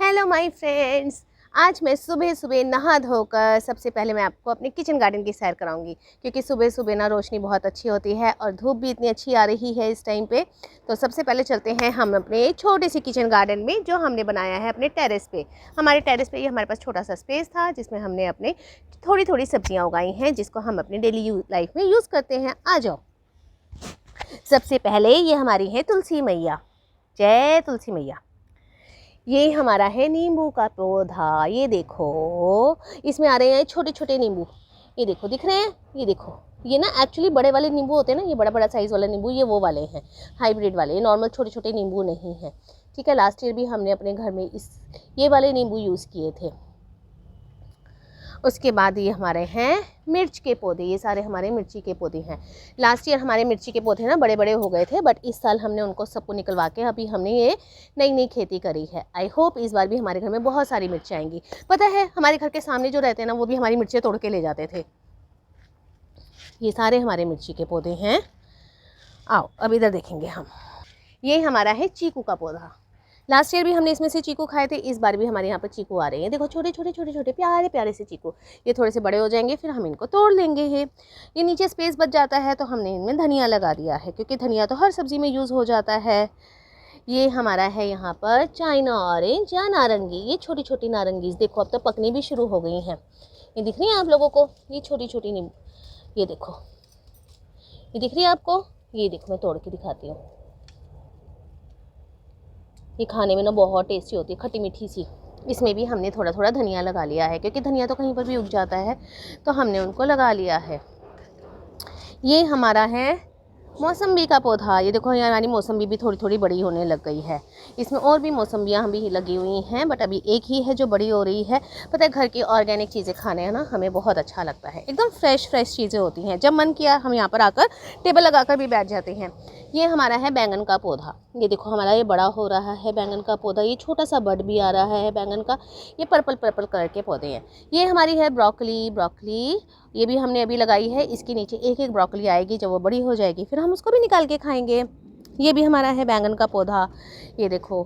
Hello my friends. आज मैं सुबह सुबह नहा धोकर सबसे पहले मैं आपको अपने किचन गार्डन की सैर कराऊंगी, क्योंकि सुबह सुबह ना रोशनी बहुत अच्छी होती है और धूप भी इतनी अच्छी आ रही है इस टाइम पे। तो सबसे पहले चलते हैं हम अपने छोटे से किचन गार्डन में, जो हमने बनाया है अपने टेरेस पे। हमारे टेरेस पे ये हमारे पास छोटा सा स्पेस था, जिसमें हमने अपने थोड़ी थोड़ी सब्जियाँ उगाई हैं, जिसको हम अपनी डेली लाइफ में यूज़ करते हैं। आ जाओ। सबसे पहले ये हमारी है तुलसी मैया। जय तुलसी मैया। ये हमारा है नींबू का पौधा। ये देखो, इसमें आ रहे हैं छोटे छोटे नींबू। ये देखो, दिख रहे हैं? ये देखो, ये ना एक्चुअली बड़े वाले नींबू होते हैं ना, ये बड़ा बड़ा साइज़ वाला नींबू, ये वो वाले हैं, हाइब्रिड वाले। ये नॉर्मल छोटे छोटे नींबू नहीं हैं। ठीक है, लास्ट ईयर भी हमने अपने घर में ये वाले नींबू यूज़ किए थे। उसके बाद ये हमारे हैं मिर्च के पौधे। ये सारे हमारे मिर्ची के पौधे हैं। लास्ट ईयर हमारे मिर्ची के पौधे ना बड़े बड़े हो गए थे, बट इस साल हमने उनको सबको निकलवा के अभी हमने ये नई नई खेती करी है। आई होप इस बार भी हमारे घर में बहुत सारी मिर्चें आएंगी। पता है, हमारे घर के सामने जो रहते हैं ना, वो भी हमारी मिर्चें तोड़ के ले जाते थे। ये सारे हमारे मिर्ची के पौधे हैं। आओ अब इधर देखेंगे हम। ये हमारा है चीकू का पौधा। लास्ट ईयर भी हमने इसमें से चीकू खाए थे, इस बार भी हमारे यहाँ पर चीकू आ रहे हैं। देखो, छोटे छोटे छोटे छोटे प्यारे प्यारे से चीकू। ये थोड़े से बड़े हो जाएंगे, फिर हम इनको तोड़ लेंगे। ये नीचे स्पेस बच जाता है, तो हमने इनमें धनिया लगा दिया है, क्योंकि धनिया तो हर सब्ज़ी में यूज़ हो जाता है। ये हमारा है यहाँ पर चाइना ऑरेंज या नारंगी। ये छोटी छोटी नारंगीज देखो, अब तो पकनी भी शुरू हो गई हैं। ये दिख रही है आप लोगों को? ये छोटी छोटी नींबू, ये देखो, ये दिख रही है आपको? ये देखो, मैं तोड़ के दिखाती हूँ। ये खाने में ना बहुत टेस्टी होती है, खट्टी मीठी सी। इसमें भी हमने थोड़ा थोड़ा धनिया लगा लिया है, क्योंकि धनिया तो कहीं पर भी उग जाता है, तो हमने उनको लगा लिया है। ये हमारा है मौसम्बी का पौधा। ये देखो, हमारी मौसम्बी भी थोड़ी थोड़ी बड़ी होने लग गई है। इसमें और भी मौसम्बियाँ भी लगी हुई हैं, बट अभी एक ही है जो बड़ी हो रही है। पता है, घर की ऑर्गेनिक चीज़ें खाने हैं ना, हमें बहुत अच्छा लगता है। एकदम फ्रेश फ्रेश चीज़ें होती हैं। जब मन किया हम यहाँ पर आकर टेबल लगाकर भी बैठ जाते हैं। ये हमारा है बैंगन का पौधा। ये देखो, हमारा ये बड़ा हो रहा है बैंगन का पौधा। ये छोटा सा बड भी आ रहा है बैंगन का। ये पर्पल पर्पल कलर के पौधे हैं। ये हमारी है ब्रोकली। ये भी हमने अभी लगाई है। इसके नीचे एक एक ब्रोकली आएगी, जब वो बड़ी हो जाएगी फिर हम उसको भी निकाल के खाएंगे। ये भी हमारा है बैंगन का पौधा। ये देखो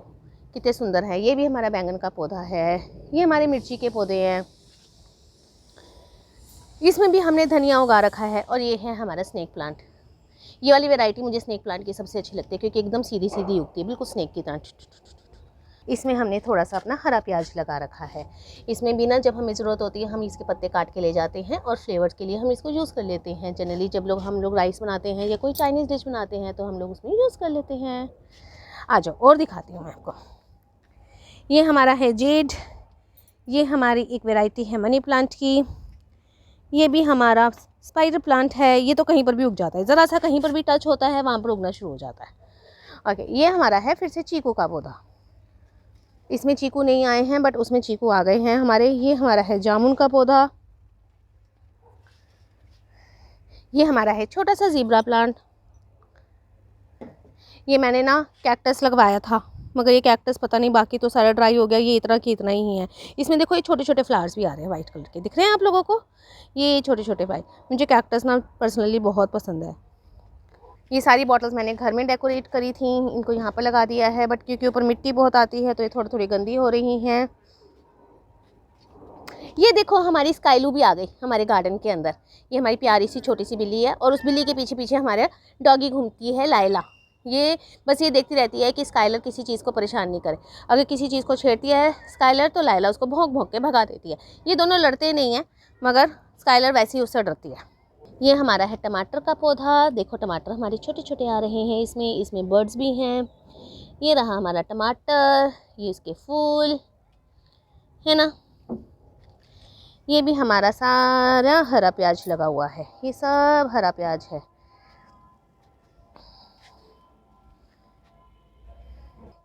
कितने सुंदर है। ये भी हमारा बैंगन का पौधा है। ये हमारे मिर्ची के पौधे हैं। इसमें भी हमने धनिया उगा रखा है। और ये है हमारा स्नेक प्लांट। ये वाली वैरायटी मुझे स्नेक प्लांट की सबसे अच्छी लगती है, क्योंकि एकदम सीधी सीधी उगती है, बिल्कुल स्नेक की तरह। इसमें हमने थोड़ा सा अपना हरा प्याज लगा रखा है। इसमें भी ना, जब हमें ज़रूरत होती है हम इसके पत्ते काट के ले जाते हैं, और फ्लेवर्स के लिए हम इसको यूज़ कर लेते हैं। जनरली जब हम लोग राइस बनाते हैं या कोई चाइनीज़ डिश बनाते हैं, तो हम लोग उसमें यूज़ कर लेते हैं। आ जाओ और दिखाती हूँ मैं आपको। ये हमारा है जेड। ये हमारी एक वैरायटी है मनी प्लांट की। ये भी हमारा स्पाइडर प्लांट है। ये तो कहीं पर भी उग जाता है, ज़रा सा कहीं पर भी टच होता है वहाँ पर उगना शुरू हो जाता है। ओके, ये हमारा है फिर से चीकू का पौधा। इसमें चीकू नहीं आए हैं, बट उसमें चीकू आ गए हैं हमारे। ये हमारा है जामुन का पौधा। ये हमारा है छोटा सा ज़ीब्रा प्लांट। ये मैंने ना कैक्टस लगवाया था, मगर ये कैक्टस पता नहीं, बाकी तो सारा ड्राई हो गया। ये इतना की इतना ही है। इसमें देखो, ये छोटे छोटे फ्लावर्स भी आ रहे हैं, वाइट कलर के। दिख रहे हैं आप लोगों को? ये छोटे छोटे वाइट। मुझे कैक्टस ना पर्सनली बहुत पसंद है। ये सारी बॉटल्स मैंने घर में डेकोरेट करी थी, इनको यहाँ पर लगा दिया है, बट क्योंकि ऊपर मिट्टी बहुत आती है तो ये थोड़ी थोड़ी गंदी हो रही हैं। ये देखो, हमारी स्काइलू भी आ गई हमारे गार्डन के अंदर। ये हमारी प्यारी सी छोटी सी बिल्ली है, और उस बिल्ली के पीछे पीछे हमारे डॉगी घूमती है, लायला। ये बस ये देखती रहती है कि स्काइलर किसी चीज़ को परेशान नहीं करे। अगर किसी चीज़ को छेड़ती है स्काइलर, तो लायला उसको भौंक भौंक के भगा देती है। ये दोनों लड़ते नहीं हैं, मगर स्काइलर वैसे ही उससे डरती है। ये हमारा है टमाटर का पौधा। देखो, टमाटर हमारे छोटे छोटे आ रहे हैं। इसमें बर्ड्स भी हैं। ये रहा हमारा टमाटर। ये इसके फूल है ना। ये भी हमारा सारा हरा प्याज लगा हुआ है। ये सब हरा प्याज है।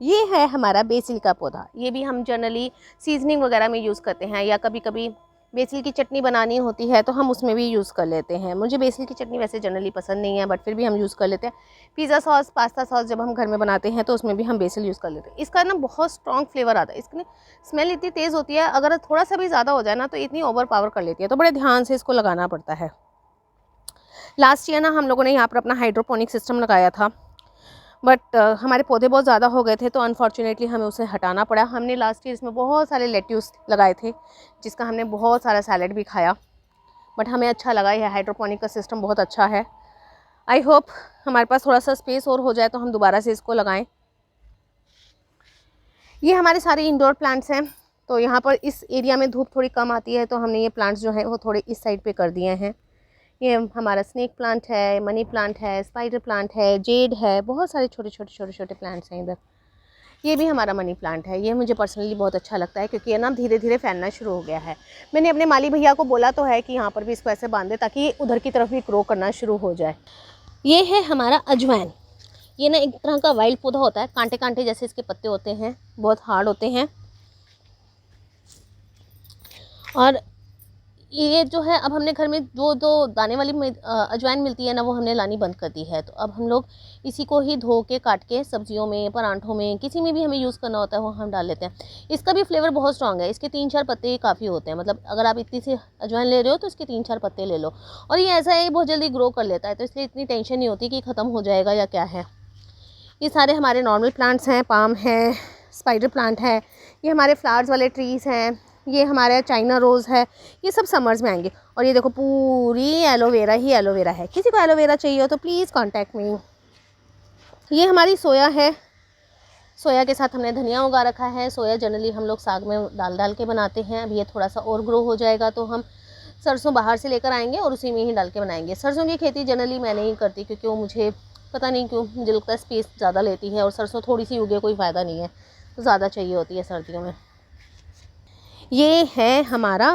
ये है हमारा बेसिल का पौधा। ये भी हम जनरली सीजनिंग वगैरह में यूज़ करते हैं, या कभी कभी बेसिल की चटनी बनानी होती है तो हम उसमें भी यूज़ कर लेते हैं। मुझे बेसिल की चटनी वैसे जनरली पसंद नहीं है, बट फिर भी हम यूज़ कर लेते हैं। पिज़्ज़ा सॉस, पास्ता सॉस जब हम घर में बनाते हैं तो उसमें भी हम बेसिल यूज़ कर लेते हैं। इसका ना बहुत स्ट्रॉन्ग फ्लेवर आता है। इसकी स्मेल इतनी तेज़ होती है, अगर थोड़ा सा भी ज़्यादा हो जाए ना तो इतनी ओवर पावर कर लेती है, तो बड़े ध्यान से इसको लगाना पड़ता है। लास्ट ईयर ना हम लोगों ने यहाँ पर अपना हाइड्रोपोनिक सिस्टम लगाया था, बट हमारे पौधे बहुत ज़्यादा हो गए थे तो अनफॉर्चुनेटली हमें उसे हटाना पड़ा। हमने लास्ट ईयर इसमें बहुत सारे लेट्यूस लगाए थे जिसका हमने बहुत सारा सैलेड भी खाया, बट हमें अच्छा लगा। यह हाइड्रोपोनिक का सिस्टम बहुत अच्छा है। आई होप हमारे पास थोड़ा सा स्पेस और हो जाए तो हम दोबारा से इसको लगाएं। ये हमारे सारे इंडोर प्लांट्स हैं। तो यहाँ पर इस एरिया में धूप थोड़ी कम आती है तो हमने ये प्लांट्स जो हैं वो थोड़े इस साइड पे कर दिए हैं। ये हमारा स्नेक प्लांट है, मनी प्लांट है, स्पाइडर प्लांट है, जेड है, बहुत सारे छोटे छोटे छोटे छोटे प्लांट्स हैं इधर। ये भी हमारा मनी प्लांट है। ये मुझे पर्सनली बहुत अच्छा लगता है क्योंकि ये ना धीरे धीरे फैलना शुरू हो गया है। मैंने अपने माली भैया को बोला तो है कि यहाँ पर भी इसको ऐसे बांध दे ताकि ये उधर की तरफ भी ग्रो करना शुरू हो जाए। ये है हमारा अजवाइन। ये ना एक तरह का वाइल्ड पौधा होता है, कांटे कांटे जैसे इसके पत्ते होते हैं, बहुत हार्ड होते हैं। और ये जो है अब हमने घर में जो दाने वाली अजवाइन मिलती है ना वो हमने लानी बंद कर दी है। तो अब हम लोग इसी को ही धो के काट के सब्जियों में, परांठों में, किसी में भी हमें यूज़ करना होता है वो हम डाल लेते हैं। इसका भी फ्लेवर बहुत स्ट्रॉन्ग है। इसके 3-4 पत्ते ही काफ़ी होते हैं। मतलब अगर आप इतनी सी अजवाइन ले रहे हो तो इसके 3-4 पत्ते ले लो। और ये ऐसा है बहुत जल्दी ग्रो कर लेता है तो इसलिए इतनी टेंशन नहीं होती कि ख़त्म हो जाएगा या क्या है। ये सारे हमारे नॉर्मल प्लांट्स हैं। पाम है, स्पाइडर प्लांट है, ये हमारे फ्लावर्स वाले ट्रीज़ हैं, ये हमारा चाइना रोज़ है। ये सब समर्स में आएंगे। और ये देखो पूरी एलोवेरा ही एलोवेरा है। किसी को एलोवेरा चाहिए हो तो प्लीज़ कांटेक्ट मी। ये हमारी सोया है। सोया के साथ हमने धनिया उगा रखा है। सोया जनरली हम लोग साग में डाल के बनाते हैं। अब ये थोड़ा सा और ग्रो हो जाएगा तो हम सरसों बाहर से लेकर आएंगे और उसी में ही डाल के बनाएंगे। सरसों की खेती जनरली मैं नहीं करती क्योंकि वो मुझे पता नहीं क्यों, मुझे लगता है स्पेस ज़्यादा लेती है और सरसों थोड़ी सी उगे कोई फ़ायदा नहीं है, तो ज़्यादा चाहिए होती है सर्दियों में। ये है हमारा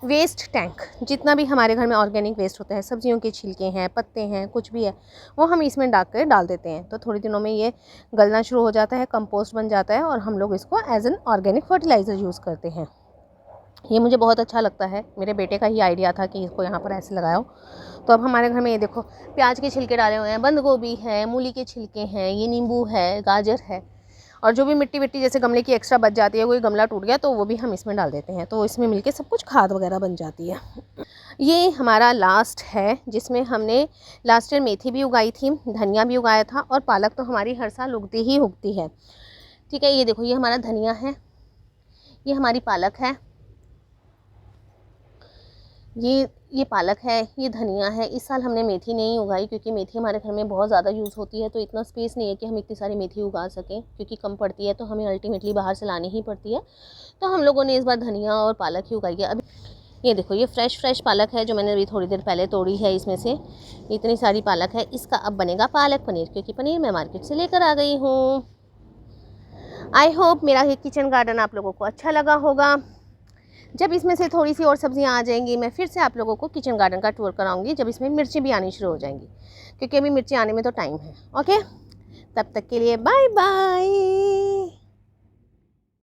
वेस्ट टैंक। जितना भी हमारे घर में ऑर्गेनिक वेस्ट होता है, सब्जियों के छिलके हैं, पत्ते हैं, कुछ भी है, वो हम इसमें डाल देते हैं। तो थोड़ी दिनों में ये गलना शुरू हो जाता है, कंपोस्ट बन जाता है और हम लोग इसको as an organic fertiliser use करते हैं। ये मुझे बहुत अच्छा लगता है। मेरे बेटे का ही आइडिया था कि इसको यहाँ पर ऐसे लगाओ। तो अब हमारे घर में ये देखो प्याज के छिलके डाले हुए हैं, बंद गोभी है, मूली के छिलके हैं, ये नींबू है, गाजर है, और जो भी मिट्टी जैसे गमले की एक्स्ट्रा बच जाती है, कोई गमला टूट गया तो वो भी हम इसमें डाल देते हैं। तो इसमें मिलके सब कुछ खाद वगैरह बन जाती है। ये हमारा लास्ट है जिसमें हमने लास्ट ईयर मेथी भी उगाई थी, धनिया भी उगाया था और पालक तो हमारी हर साल उगती है। ठीक है, ये देखो ये हमारा धनिया है, ये हमारी पालक है, ये पालक है, ये धनिया है। इस साल हमने मेथी नहीं उगाई क्योंकि मेथी हमारे घर में बहुत ज़्यादा यूज़ होती है तो इतना स्पेस नहीं है कि हम इतनी सारी मेथी उगा सकें क्योंकि कम पड़ती है तो हमें अल्टीमेटली बाहर से लानी ही पड़ती है। तो हम लोगों ने इस बार धनिया और पालक ही उगाई है। अभी ये देखो ये फ्रेश पालक है जो मैंने अभी थोड़ी देर पहले तोड़ी है। इसमें से इतनी सारी पालक है। इसका अब बनेगा पालक पनीर क्योंकि पनीर मैं मार्केट से लेकर आ गई हूँ। आई होप मेरा ये किचन गार्डन आप लोगों को अच्छा लगा होगा। जब इसमें से थोड़ी सी और सब्जियां आ जाएंगी मैं फिर से आप लोगों को किचन गार्डन का टूर कराऊंगी, जब इसमें मिर्ची भी आनी शुरू हो जाएंगी क्योंकि अभी मिर्ची आने में तो टाइम है। ओके, तब तक के लिए बाय बाय।